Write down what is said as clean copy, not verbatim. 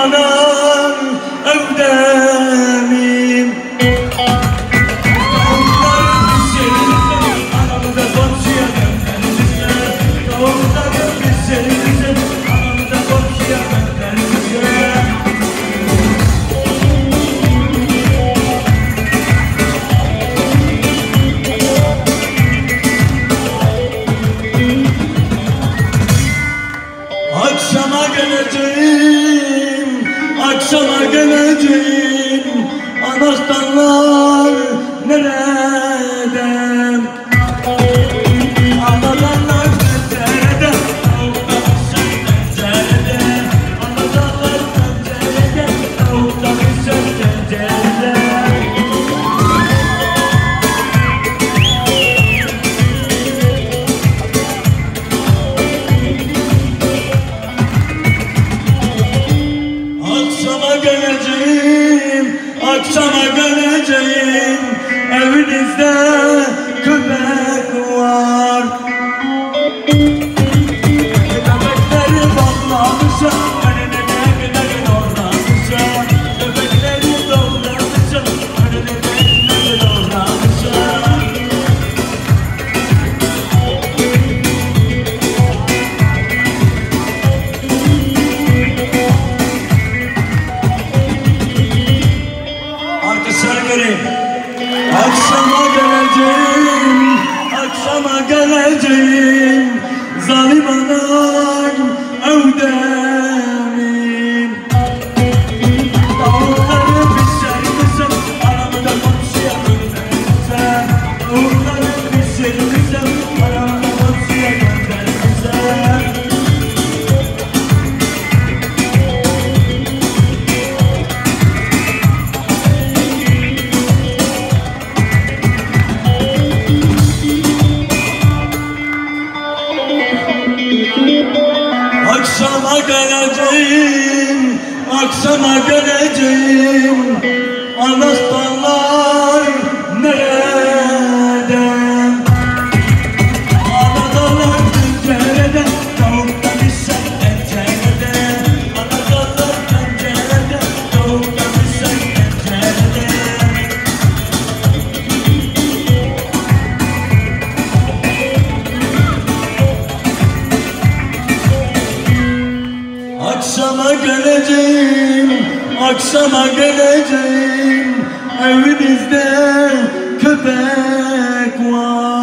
anan evdenim. Tavukların pişirirse anamı da komşuya gönderirse. Tavukların pişirirse anamı da komşuya gönderirse. Akşama geleceğim, akşama geleceğim. Anahtarlar nerede? Anahtarlar pencerede, tavuklar pişer pencerede. Anahtarlar pencerede, tavuklar pişer pencerede. Akşama geleceğim, akşama geleceğim. Evinizde köpek var. Köpekleri bağlamışa, önüne ne kadar doğramışa. Köpekleri doğramışa, önüne ne kadar doğramışa. Arkadaşlar göreyim. Akşama geleceğim, akşama geleceğim. Zalim anam evdenim. Tavukları pişirirse anamı da komşuya gönderirse. Tavukları pişirirse anamı da komşuya gönderirse. Akşama geleceğim, akşama geleceğim. Anahtarlar nerede? Anahtarlar pencerede, tavuklar pişer pencerede. Anahtarlar pencerede, tavuklar pişer pencerede. Akşama geleceğim, akşama geleceğim. Evinizde köpek var.